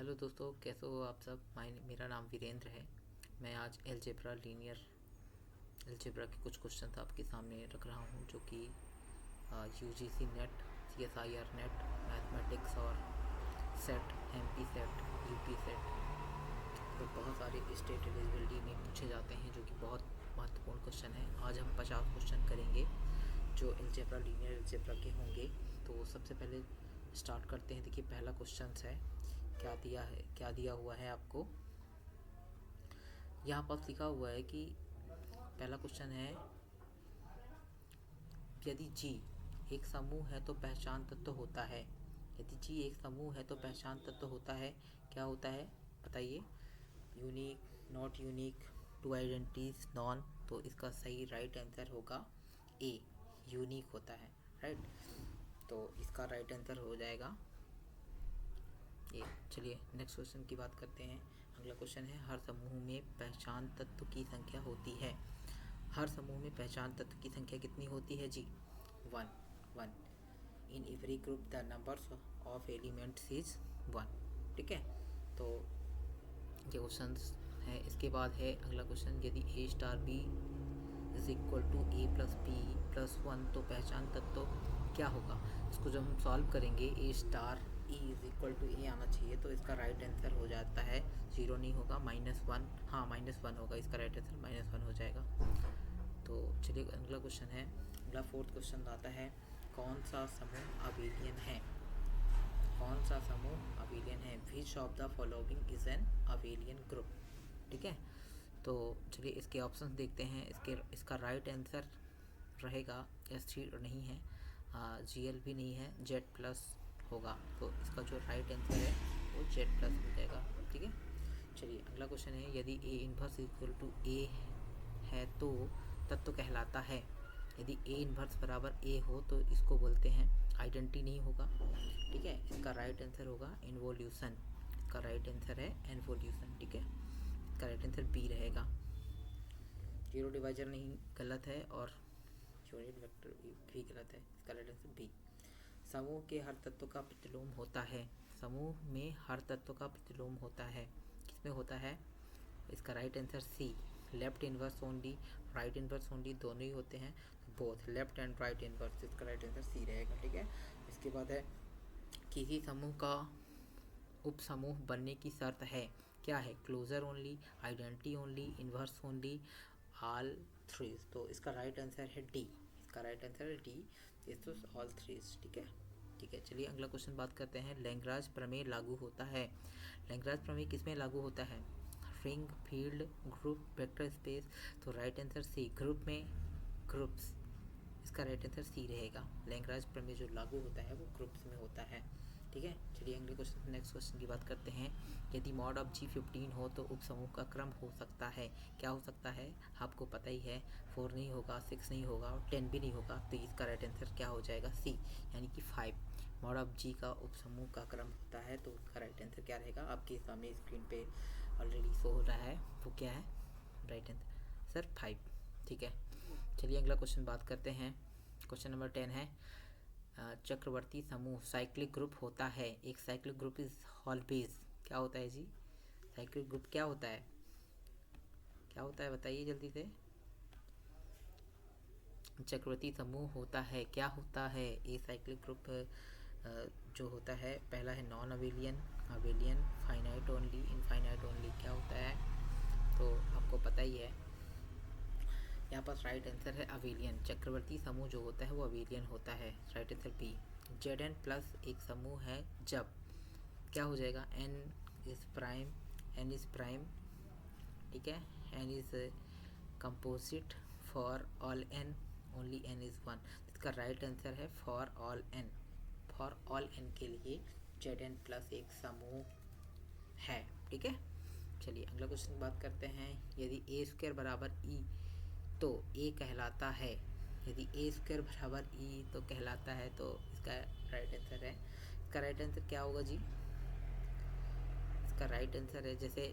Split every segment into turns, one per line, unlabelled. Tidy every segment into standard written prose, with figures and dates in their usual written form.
Hello दोस्तों, कैसे हो आप सब। मेरा नाम वीरेंद्र है। मैं आज अलजेब्रा लीनियर अलजेब्रा के कुछ क्वेश्चन आपके सामने रख रहा हूँ, जो कि UGC NET, CSIR NET, mathematics और SET, MP SET, UP SET और बहुत सारे स्टेट एलिजिबिलिटी में पूछे जाते हैं, जो कि बहुत महत्वपूर्ण क्वेश्चन है। आज हम 50 क्वेश्चन करेंगे जो अलजेब्रा लीनियर अलजेब्रा के होंगे। तो सबसे पहले स्टार्ट करते हैं। देखिए, पहला क्वेश्चन है, क्या दिया हुआ है आपको। यहाँ पर लिखा हुआ है कि पहला क्वेश्चन है, यदि G एक समूह है तो पहचान तत्व होता है। यदि G एक समूह है तो पहचान तत्व होता है। क्या होता है बताइए। Unique, not unique, two identities, none. तो इसका सही राइट आंसर होगा ए, यूनिक होता है। राइट, तो इसका राइट आंसर हो जाएगा ये। चलिए नेक्स्ट क्वेश्चन की बात करते हैं। अगला क्वेश्चन है, हर समूह में पहचान तत्व की संख्या होती है। हर समूह में पहचान तत्व की संख्या कितनी होती है जी? 1 in every group the numbers of elements is 1। ठीक है, तो ये क्वेश्चन है। इसके बाद है अगला क्वेश्चन, यदि A star B is equal to A plus B plus 1 तो पहचान तत्व क्या होगा। इसको जब हम सॉल्व करेंगे, A star E is equal to A आना चाहिए, तो इसका राइट आंसर हो जाता है, 0 नहीं होगा, -1। हाँ, -1 होगा, इसका राइट आंसर -1 हो जाएगा। तो चलिए अगला क्वेश्चन है। अगला फोर्थ क्वेश्चन आता है, कौन सा समूह अबेलियन है। कौन सा समूह अबेलियन है। Which of the following is an abelian group. ठीक है, तो चलिए इसके ऑप्शंस देखते हैं। इसका राइट आंसर रहेगा S3 नहीं है, GL भी नहीं है, Z+ होगा। तो इसका जो राइट आंसर है वो Z+ हो जाएगा। ठीक है, चलिए अगला क्वेश्चन है, यदि A inverse equal to A है तो तत्व कहलाता है। यदि A इन्वर्स बराबर A हो तो इसको बोलते हैं आइडेंटिटी नहीं होगा। ठीक है, इसका राइट आंसर होगा इन्वोल्यूशन। इसका राइट आंसर है इन्वोल्यूशन। ठीक है, इसका राइट आंसर B रहेगा। जीरो डिवाइजर नहीं, गलत है, और यूनिट वेक्टर भी गलत है। इसका राइट आंसर B। समूह के हर तत्व का प्रतिलोम होता है। समूह में हर तत्व का प्रतिलोम होता है। किसमें होता है? इसका right answer C। Left inverse only, right inverse only दोनों ही होते हैं, both left and right inverse. इसका राइट आंसर C रहेगा। ठीक है, इसके बाद है, किसी समूह का उप समूह बनने की शर्त है। क्या है? Closure only, identity only, inverse only, all threes. तो इसका राइट आंसर है D। इसका राइट आंसर है D, इज ऑल थ्रीज। ठीक है, ठीक है, चलिए अगला क्वेश्चन बात करते हैं। लैग्रांज प्रमेय लागू होता है। लैग्रांज प्रमेय किसमें लागू होता है? Ring, field, group, vector space. तो राइट आंसर C, ग्रुप में, ग्रुप्स। इसका राइट आंसर C रहेगा। लैग्रांज प्रमेय जो लागू होता है वो ग्रुप्स में होता है। ठीक है, चलिए अगले क्वेश्चन, नेक्स्ट क्वेश्चन की बात करते हैं। यदि मॉड ऑफ G 15 हो तो उप समूह का क्रम हो सकता है। क्या हो सकता है? आपको पता ही है, 4 नहीं होगा, 6 नहीं होगा और 10 भी नहीं होगा। तो इसका राइट आंसर क्या हो जाएगा? C, यानी कि 5। मॉड ऑफ G का उप समूह का क्रम होता है, तो उसका राइट आंसर क्या रहेगा? आपके सामने स्क्रीन पे ऑलरेडी शो हो रहा है, वो क्या है राइट आंसर? सर 5। ठीक है, चलिए अगला क्वेश्चन बात करते हैं। क्वेश्चन नंबर 10 है, चक्रवर्ती समूह साइक्लिक ग्रुप होता है। एक साइक्लिक ग्रुप इज ऑलवेज, क्या होता है जी? साइक्लिक ग्रुप क्या होता है? क्या होता है बताइए जल्दी से। चक्रवर्ती समूह होता है, क्या होता है? ए साइक्लिक ग्रुप जो होता है, पहला है non abelian, abelian, finite only, infinite only. क्या होता है? तो आपको पता ही है। यहाँ पर राइट आंसर है अबेलियन। चक्रवर्ती समूह जो होता है वो अबेलियन होता है। Right answer B। Zn+ एक समूह है जब क्या हो जाएगा? N is prime, N is prime. ठीक है, N is composite for all N, only N is 1। इसका राइट आंसर है for all N। For all N के लिए Zn+ एक समूह है। ठीक है, चलिए अगला क्वेश्चन बात करते हैं। यदि A² बराबर E तो A कहलाता है। यदि A² बराबर E तो कहलाता है, तो इसका राइट आंसर है, इसका राइट आंसर क्या होगा जी? इसका राइट आंसर है, जैसे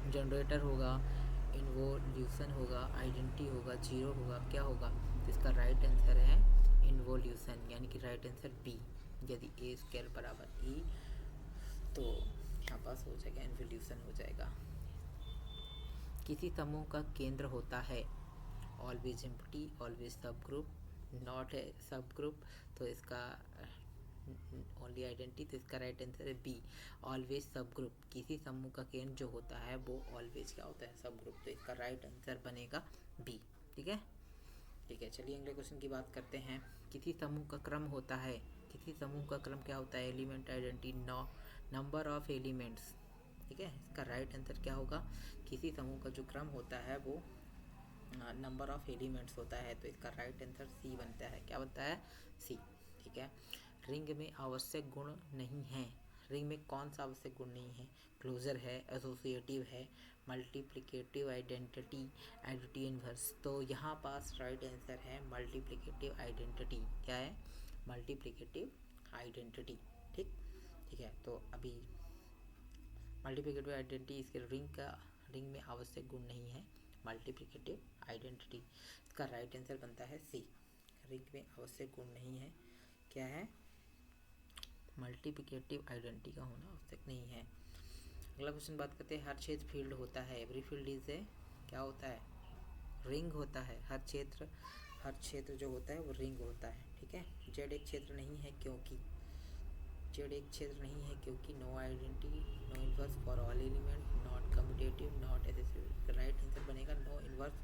जनरेटर होगा, इन्वोल्यूशन होगा, आइडेंटिटी होगा, जीरो होगा, क्या होगा? तो इसका राइट आंसर है इन्वोल्यूशन, यानी कि राइट आंसर B। यदि A² बराबर E तो यहाँ पास हो जाएगा, इन्वोल्यूशन हो जाएगा। किसी समूह का केंद्र होता है, ऑलवेज एम्प्टी, ऑलवेज सब ग्रुप, नॉट है सब ग्रुप, तो इसका ओनली आइडेंटिटी, तो इसका राइट आंसर है बी, ऑलवेज सब ग्रुप। किसी समूह का केंद्र जो होता है वो ऑलवेज क्या होता है, सब ग्रुप, तो इसका राइट आंसर बनेगा बी। ठीक है, ठीक है। चलिए अगले क्वेश्चन की बात करते हैं। किसी समूह का क्रम होता है, किसी समूह का क्रम क्या होता है, element identity, number of elements. ठीक है, इसका राइट आंसर क्या होगा, किसी समूह का जो क्रम होता है वो नंबर ऑफ एलिमेंट्स होता है, तो इसका राइट आंसर सी बनता है। क्या बनता है, सी। ठीक है। रिंग में आवश्यक गुण नहीं है, रिंग में कौन सा आवश्यक गुण नहीं है, क्लोजर है, एसोसिएटिव है, मल्टीप्लिकेटिव आइडेंटिटी, आइडेंटिटी इनवर्स। तो यहाँ पास राइट आंसर है मल्टीप्लिकेटिव आइडेंटिटी। क्या है, मल्टीप्लिकेटिव आइडेंटिटी। ठीक, ठीक है। तो अभी मल्टीप्लिकेटिव आइडेंटिटी इसके रिंग में आवश्यक गुण नहीं है, मल्टीप्लिकेटिव आइडेंटिटी। इसका राइट आंसर बनता है सी, रिंग में आवश्यक गुण नहीं है, क्या है, मल्टीप्लिकेटिव आइडेंटिटी का होना आवश्यक नहीं है। अगला क्वेश्चन बात करते हैं। हर क्षेत्र फील्ड होता है, एवरी फील्ड इज ए, क्या होता है, रिंग होता है। हर क्षेत्र जो होता है वो रिंग होता है। ठीक है। जेड एक क्षेत्र नहीं है क्योंकि, जेड एक क्षेत्र नहीं है क्योंकि no identity, no inverse for all element, not commutative, not associative. Right answer बनेगा no inverse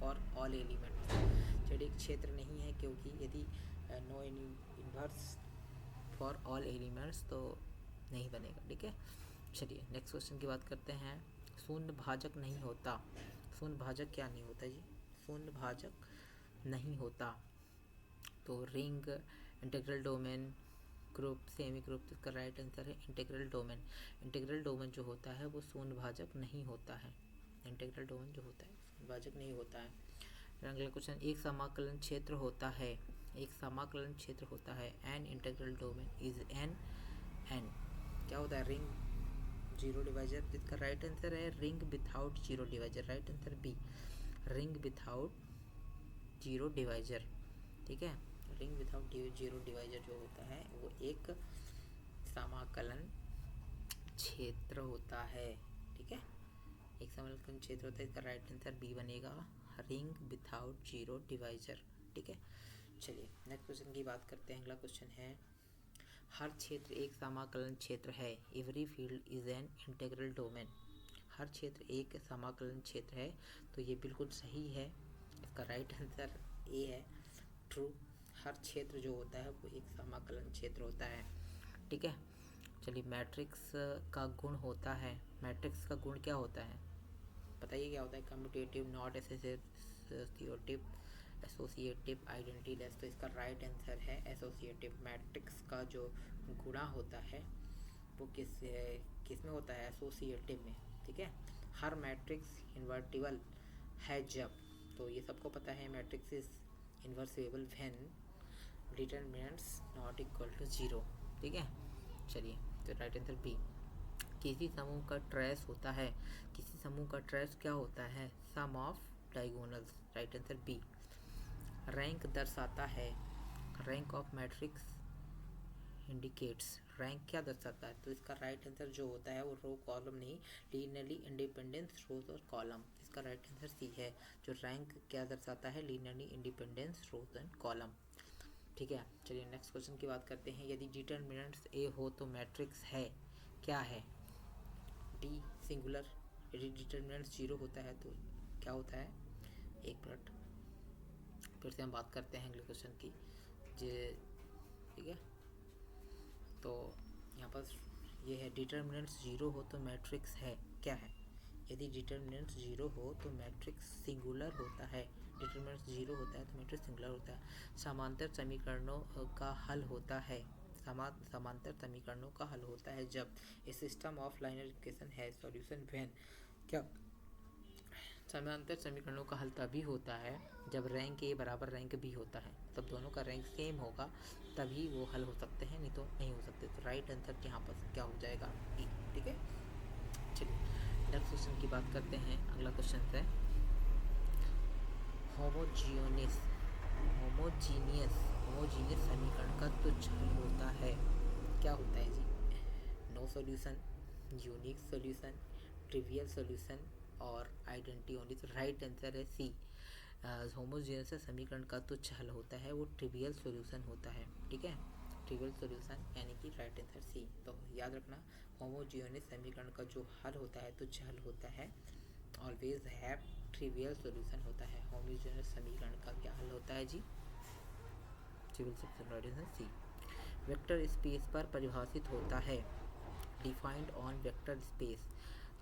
for all element. Z एक क्षेत्र नहीं है क्योंकि यदि no inverse for all elements तो नहीं बनेगा। ठीक है। चलिए नेक्स्ट क्वेश्चन की बात करते हैं। शून्य भाजक नहीं होता, शून्य भाजक क्या नहीं होता जी, शून्य भाजक नहीं होता। तो ring, integral domain, group, semi group, इसका राइट आंसर है इंटीग्रल डोमेन। इंटीग्रल डोमेन जो होता है वो शून्य भाजक नहीं होता है, इंटीग्रल डोमेन जो होता है शून्य भाजक नहीं होता है। अगला क्वेश्चन, एक समाकलन क्षेत्र होता है, एक समाकलन क्षेत्र होता है, an integral domain is an, an क्या होता है, रिंग जीरो डिवाइजर। इसका राइट आंसर है ring without zero divisor, right answer B, ring without zero divisor. ठीक है, रिंग विथआउट जीरो डिवाइजर जो होता है वो एक समाकलन क्षेत्र होता है। ठीक है, एक समाकलन क्षेत्र होता है, इसका राइट आंसर बी बनेगा, रिंग विथआउट जीरो डिवाइजर। ठीक है। चलिए नेक्स्ट क्वेश्चन की बात करते हैं। अगला क्वेश्चन है, हर क्षेत्र एक समाकलन क्षेत्र है, every field is an integral domain. हर क्षेत्र एक समाकलन क्षेत्र है, तो ये बिल्कुल सही है, इसका राइट आंसर ए है, ट्रू। हर क्षेत्र जो होता है वो एक समाकलन क्षेत्र होता है। ठीक है। चलिए मैट्रिक्स का गुण होता है, मैट्रिक्स का गुण क्या होता है, बताइए क्या होता है, commutative, not associative, associative, identity less. तो इसका राइट आंसर है एसोसिएटिव। मैट्रिक्स का जो गुणा होता है वो किस में होता है, एसोसिएटिव में। ठीक है। हर मैट्रिक्स इन्वर्टिबल है जब, तो ये सबको पता है matrix is invertible when determinants not equal to zero. ठीक है। चलिए तो राइट आंसर बी। किसी समूह का ट्रेस होता है, किसी समूह का ट्रेस क्या होता है, sum of diagonals, right answer B. Rank दर्शाता है, rank of matrix indicates, rank क्या दर्शाता है, तो इसका राइट आंसर जो होता है वो रो कॉलम नहीं, लीनियरली इंडिपेंडेंस रोज और कॉलम। इसका राइट आंसर सी है, जो रैंक क्या दर्शाता है, linearly independence rows and column. ठीक है। चलिए नेक्स्ट क्वेश्चन की बात करते हैं। यदि डिटरमिनेंट्स ए हो तो मैट्रिक्स है, क्या है, डी सिंगुलर। यदि डिटरमिनेंट्स जीरो होता है तो क्या होता है, एक मिनट फिर से हम बात करते हैं अगले क्वेश्चन की। ठीक है, तो यहाँ पर ये है, डिटरमिनेंट्स जीरो हो तो मैट्रिक्स है, क्या है, यदि डिटरमिनेंट्स जीरो हो तो मैट्रिक्स सिंगुलर होता है, डिटरमिनेंट्स जीरो होता है तो मैट्रिक्स सिंगुलर होता है। समांतर समीकरणों का हल होता है, समांतर समीकरणों का हल होता है जब ए सिस्टम ऑफ लाइनर इक्वेशन है सॉल्यूशन व्हेन, क्या, समांतर समीकरणों का हल तभी होता है जब रैंक ए बराबर रैंक बी होता है, तब दोनों का रैंक सेम होगा तभी वो हल हो सकते हैं, नहीं तो नहीं हो सकते। तो राइट आंसर यहाँ पर क्या हो जाएगा, ई। ठीक है। चलिए नेक्स्ट क्वेश्चन की बात करते हैं। अगला क्वेश्चन है, होमोजीनियस समीकरण का तुच्छ हल होता है, क्या होता है जी, no no solution, unique solution, trivial solution और आइडेंटिटी ओनली। तो राइट आंसर है सी। होमोजेनियस समीकरण का तुच्छ हल होता है वो ट्रिवियल सॉल्यूशन होता है, ठीक है, ट्रिवियल सॉल्यूशन यानी कि राइट आंसर सी। तो याद रखना, होमोजेनियस समीकरण का जो हल होता है, तुच्छ हल होता है, ऑलवेज हैव ट्रिवियल सॉल्यूशन होता है। होमोजेनियस समीकरण का क्या हल होता है जी? Trivial solution, right answer C. Vector space पर परिभाषित होता है, डिफाइंड ऑन वेक्टर स्पेस।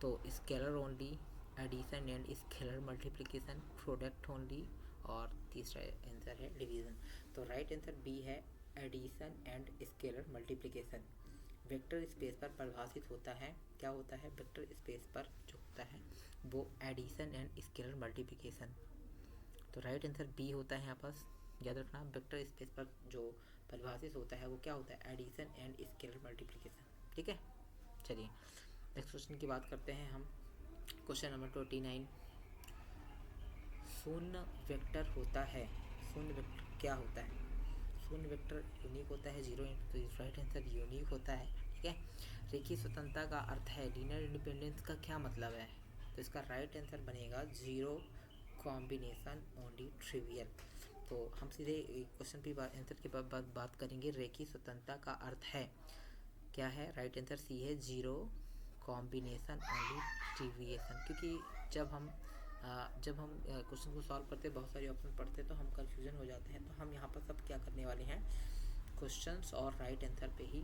तो scalar only, addition and scalar multiplication, product only, और तीसरा आंसर है डिवीजन। तो राइट आंसर बी है, addition and scalar multiplication. Vector space पर परिभाषित होता है, क्या होता है वेक्टर स्पेस पर जो होता है वो एडिशन एंड स्केलर मल्टीप्लिकेशन। तो राइट आंसर बी होता है यहाँ पास। याद रखना, वेक्टर स्पेस पर जो परिभाषित होता है वो क्या होता है? एडिशन एंड स्केलर मल्टीप्लिकेशन, ठीक है। चलिए नेक्स्ट क्वेश्चन की बात करते हैं हम। क्वेश्चन नंबर 29, शून्य वेक्टर होता है, शून्य वेक्टर क्या होता है? शून्य वेक्टर यूनिक होता है, जीरो, तो राइट आंसर यूनिक होता है, ठीक है। रेखीय स्वतंत्रता का अर्थ है, लीनियर इंडिपेंडेंस का क्या मतलब है? तो इसका राइट आंसर बनेगा जीरो कॉम्बिनेशन ओनली ट्रिवियल। तो हम सीधे क्वेश्चन की आंसर के बाद बात करेंगे। रेखीय स्वतंत्रता का अर्थ है क्या है? राइट आंसर सी है, जीरो कॉम्बिनेशन ओनली ट्रिविएशन। क्योंकि जब हम क्वेश्चन को सॉल्व करते बहुत सारे ऑप्शन पढ़ते तो हम कंफ्यूजन हो जाते हैं। तो हम यहाँ पर सब क्या करने वाले हैं, क्वेश्चंस और राइट आंसर पे ही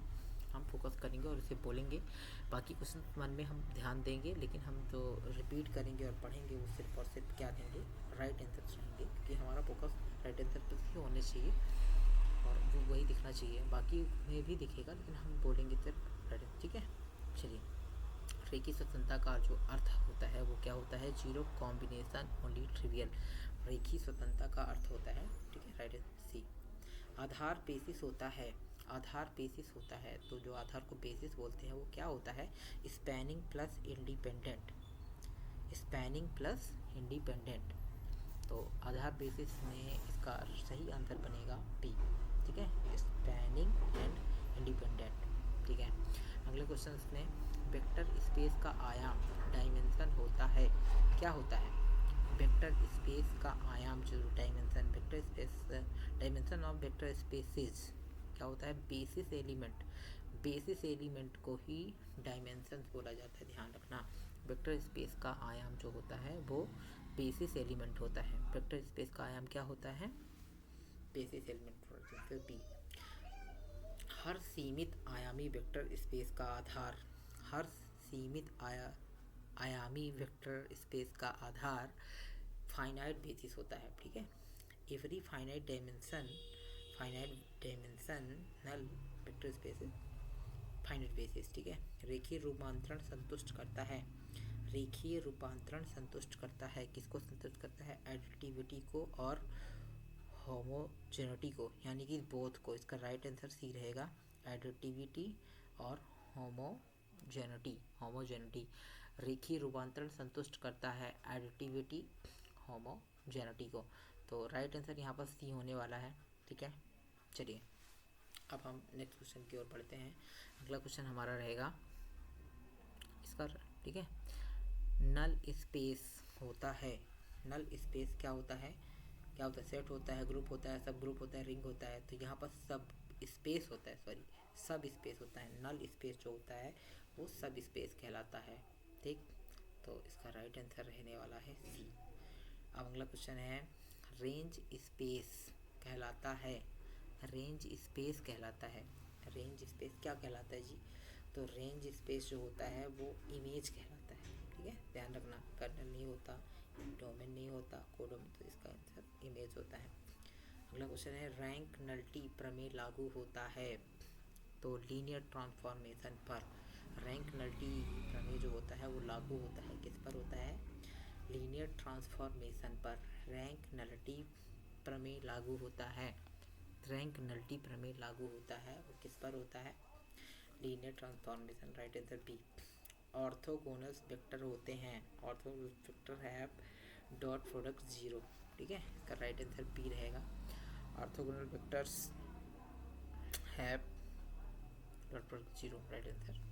हम फोकस करेंगे और इसे बोलेंगे। बाकी क्वेश्चन मन में हम ध्यान देंगे, लेकिन हम जो रिपीट करेंगे और पढ़ेंगे वो सिर्फ और सिर्फ क्या देंगे, राइट आंसर रहेंगे। क्योंकि हमारा फोकस राइट आंसर पर ही होने चाहिए और वो वही दिखना चाहिए। बाकी में भी दिखेगा लेकिन हम बोलेंगे सिर्फ राइट, ठीक है। चलिए, रेखीय स्वतंत्रता का जो अर्थ होता है वो क्या होता है? Zero combination only trivial. रेखीय स्वतंत्रता का अर्थ होता है, ठीक है, राइट सी। आधार बेसिस होता है, आधार बेसिस होता है, तो जो आधार को बेसिस बोलते हैं वो क्या होता है? Spanning plus independent, spanning plus independent. तो आधार बेसिस में इसका सही आंसर बनेगा बी, ठीक है, स्पैनिंग एंड इंडिपेंडेंट, ठीक है। अगले क्वेश्चन में वेक्टर स्पेस का आयाम डायमेंशन होता है, क्या होता है? वेक्टर स्पेस का आयाम जो dimension, vector space dimension of vector spaces क्या होता है? बेसिस एलिमेंट, बेसिस एलिमेंट को ही डायमेंशन बोला जाता है, ध्यान रखना। वेक्टर स्पेस का आयाम जो होता है वो बेसिस एलिमेंट होता है। वेक्टर स्पेस का आयाम क्या होता है? Basis element. बी, हर सीमित आयामी वेक्टर स्पेस का आधार, हर सीमित आयामी वेक्टर स्पेस का आधार फाइनाइट बेसिस होता है, ठीक है। Every finite dimensional vector space finite basis, ठीक है। रेखीय रूपांतरण संतुष्ट करता है, रेखीय रूपांतरण संतुष्ट करता है, किसको संतुष्ट करता है? एडिटिविटी को और होमोजेनिटी को, यानी कि बोथ को। इसका राइट आंसर सी रहेगा, एडिटिविटी और होमोजेनिटी। रेखीय रूपांतरण संतुष्ट करता है एडिटिविटी, होमोजेनिटी को। तो राइट आंसर यहाँ पर सी होने वाला है, ठीक है। चलिए अब हम नेक्स्ट क्वेश्चन की ओर बढ़ते हैं। अगला क्वेश्चन हमारा रहेगा इसका, ठीक है। नल स्पेस होता है, नल स्पेस क्या होता है? क्या होता है? सेट होता है, ग्रुप होता है, सब ग्रुप होता है, रिंग होता है। तो यहाँ पर सब स्पेस होता है, सॉरी सब स्पेस होता है। नल स्पेस जो होता है वो सब स्पेस कहलाता है, ठीक। तो इसका राइट आंसर रहने वाला है सी। अब अगला क्वेश्चन है, रेंज स्पेस कहलाता है, रेंज स्पेस कहलाता है, रेंज स्पेस क्या कहलाता है जी? तो रेंज स्पेस जो होता है वो इमेज कहलाता है, ठीक है, ध्यान रखना। कर्नल नहीं होता, डोमेन नहीं होता, कोडोमेन, तो इसका आंसर इमेज होता है। अगला क्वेश्चन है, रैंक नल्टी प्रमेय लागू होता है, तो लीनियर ट्रांसफॉर्मेशन पर। रैंक नल्टी प्रमेय जो होता है वो लागू होता है, किस पर होता है? लीनियर ट्रांसफॉर्मेशन पर रैंक नल्टी प्रमेय लागू होता है। रैंक नल्टी प्रमेय लागू होता है, वो किस पर होता है? Linear transformation, right answer B. Orthogonal vector होते हैं, orthogonal vector have dot product zero, ठीक है, इसका राइट आंसर बी रहेगा। Orthogonal vectors have dot product zero, right answer.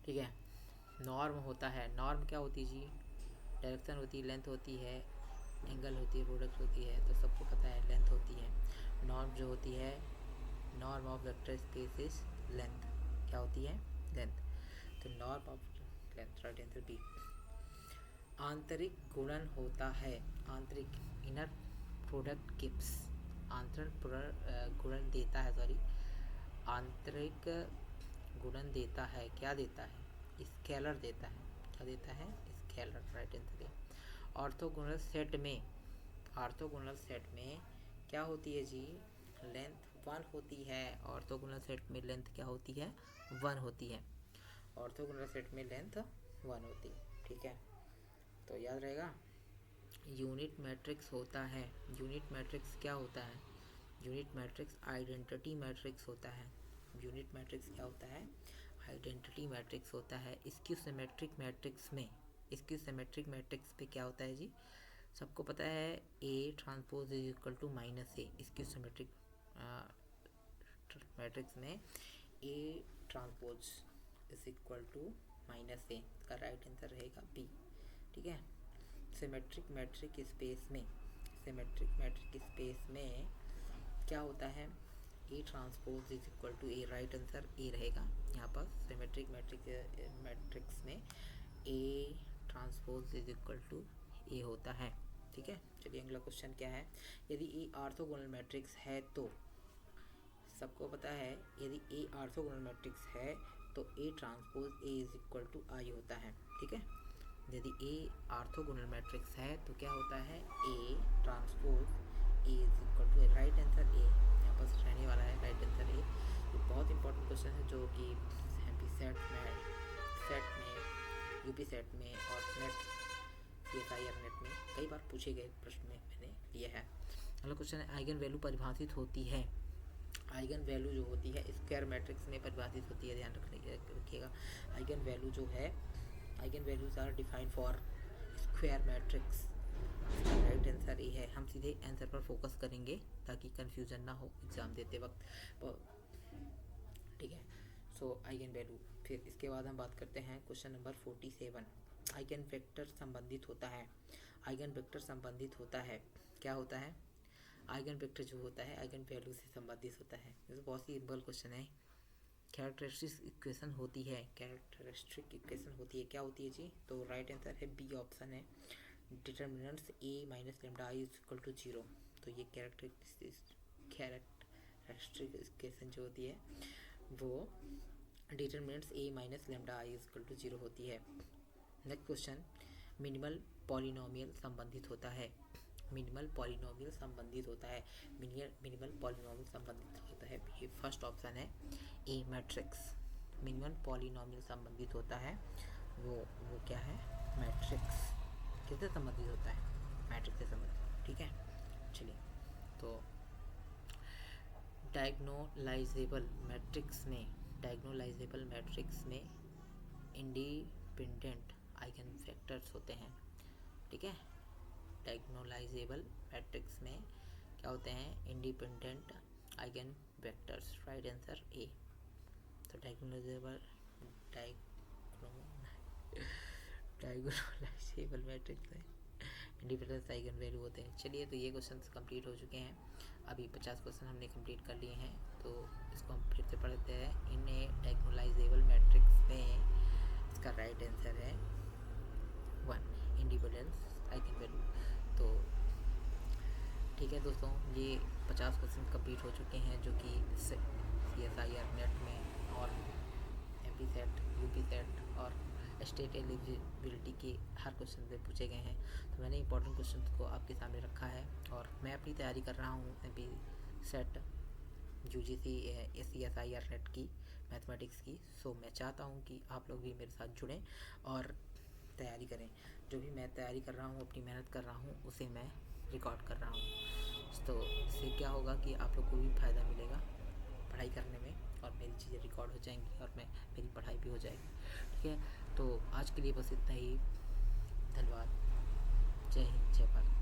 ठीक है। नॉर्म होता है, नॉर्म क्या होती है जी? डायरेक्शन होती है, लेंथ होती है, एंगल होती है, प्रोडक्ट होती है, तो सबको पता है लेंथ होती है। नॉर्म जो होती है, norm of vector space is length, क्या होती है? लेंथ। तो norm of length, right answer B. आंतरिक गुणन होता है, आंतरिक, इनर प्रोडक्ट गिव्स, आंतरिक गुणन देता है, सॉरी, आंतरिक गुणन देता है, क्या देता है? स्केलर देता है, क्या देता है? स्केलर, राइट आंसर है। ऑर्थोगोनल सेट में, ऑर्थोगोनल सेट में क्या होती है जी? लेंथ 1 होती है। ऑर्थोगोनल सेट में लेंथ क्या होती है? 1 होती है। ऑर्थोगोनल सेट में लेंथ 1 होती है, ठीक है, तो याद रहेगा। यूनिट मैट्रिक्स होता है, यूनिट मैट्रिक्स क्या होता है? यूनिट मैट्रिक्स आइडेंटिटी मैट्रिक्स होता है। यूनिट मैट्रिक्स क्या होता है? आइडेंटिटी मैट्रिक्स होता है। स्क्यू सिमेट्रिक मैट्रिक्स में, स्क्यू सिमेट्रिक मैट्रिक्स पे क्या होता है जी? सबको पता है A transpose is equal to minus A. Skew symmetric matrix में A transpose is equal to minus A, का राइट आंसर रहेगा बी, ठीक है। सिमेट्रिक मैट्रिक स्पेस में, सिमेट्रिक मैट्रिक स्पेस में क्या होता है? A transpose is equal to A, right answer A रहेगा यहाँ पर। सिमेट्रिक मैट्रिक्स में A transpose is equal to A होता है, ठीक है। चलिए अगला क्वेश्चन क्या है? यदि ए ऑर्थोगोनल मैट्रिक्स है तो, सबको पता है यदि ए ऑर्थोगोनल मैट्रिक्स है तो A transpose A is equal to I होता है, ठीक है। यदि ए ऑर्थोगोनल मैट्रिक्स है तो क्या होता है? A transpose A is equal to A, right answer A यहाँ पर रहने वाला है, राइट आंसर ए। ये बहुत इंपॉर्टेंट क्वेश्चन है जो कि एमपी सेट में, यूपी सेट में और नेट CSIR नेट में कई बार पूछे गए प्रश्न में मैंने लिया है। अगला क्वेश्चन है, आइगन वैल्यू परिभाषित होती है। आइगन वैल्यू जो होती है स्क्वायर मैट्रिक्स में परिभाषित होती है, ध्यान रखिएगा। आइगन वैल्यू जो है, eigenvalues are defined for square matrix, right answer ये है। हम सीधे आंसर पर फोकस करेंगे ताकि कंफ्यूजन ना हो एग्जाम देते वक्त, ठीक है। सो आइगन वैल्यू, फिर इसके बाद हम बात करते हैं क्वेश्चन नंबर 47। आइगन वेक्टर संबंधित होता है, आइगन वेक्टर संबंधित होता है, क्या होता है? आइगन वेक्टर जो होता है आइगन वैल्यू से संबंधित होता है। ये तो बहुत ही सिंपल क्वेश्चन है। कैरेक्टरिस्टिक इक्वेशन होती है, कैरेक्टरिस्टिक इक्वेशन होती है, क्या होती है जी? तो राइट आंसर है बी ऑप्शन है, determinants A minus lambda I is equal to 0। तो ये कैरेक्टरिस्टिक इक्वेशन जो होती है वो determinants A minus lambda I is equal to 0 होती है। नेक्स्ट क्वेश्चन, मिनिमल पॉलिनोमियल संबंधित होता है, मिनिमल पॉलिनोमियल संबंधित होता है, मिनिमल पॉलिनोमियल संबंधित होता है, ये फर्स्ट ऑप्शन है ए मैट्रिक्स। मिनिमल पॉलिनोमियल संबंधित होता है वो क्या है? मैट्रिक्स। किससे संबंधित होता है? मैट्रिक्स से संबंधित, ठीक है। चलिए, तो डायगोनलाइजेबल मैट्रिक्स में, डायगोनलाइजेबल मैट्रिक्स में इंडिपेंडेंट आइगन वेक्टर्स होते हैं, ठीक है। डायगोनलाइजेबल मैट्रिक्स में क्या होते हैं? Independent eigen vectors, right answer ए। तो डायगोनलाइजेबल मैट्रिक्स में इंडिपेंडेंट आइगन वैल्यू होते हैं। चलिए, तो ये क्वेश्चन कंप्लीट हो चुके हैं। अभी 50 क्वेश्चन हमने कंप्लीट कर लिए हैं, तो इसको हम फिर से पढ़ते हैं। इन ए डायगोनलाइजेबल मैट्रिक्स में इसका राइट आंसर है 1, इंडिपेंडेंस आइगन वैल्यू। तो ठीक है दोस्तों, ये 50 क्वेश्चन कंप्लीट हो चुके हैं जो कि CSIR नेट में और MP सेट, UP सेट और स्टेट एलिजिबिलिटी के हर क्वेश्चन से पूछे गए हैं। तो मैंने इंपॉर्टेंट क्वेश्चन को आपके सामने रखा है और मैं अपनी तैयारी कर रहा हूँ MP set, UGC, CSIR net की, मैथमेटिक्स की। सो मैं चाहता हूँ कि आप लोग भी मेरे साथ जुड़ें और तैयारी करें। जो भी मैं तैयारी कर रहा हूँ, अपनी मेहनत कर रहा हूँ, उसे मैं रिकॉर्ड कर रहा हूँ। तो इससे क्या होगा कि आप लोग को भी फ़ायदा मिलेगा पढ़ाई करने में, और मेरी चीज़ें रिकॉर्ड हो जाएंगी और मेरी पढ़ाई भी हो जाएगी, ठीक है। तो आज के लिए बस इतना ही। धन्यवाद। जय हिंद, जय भारत।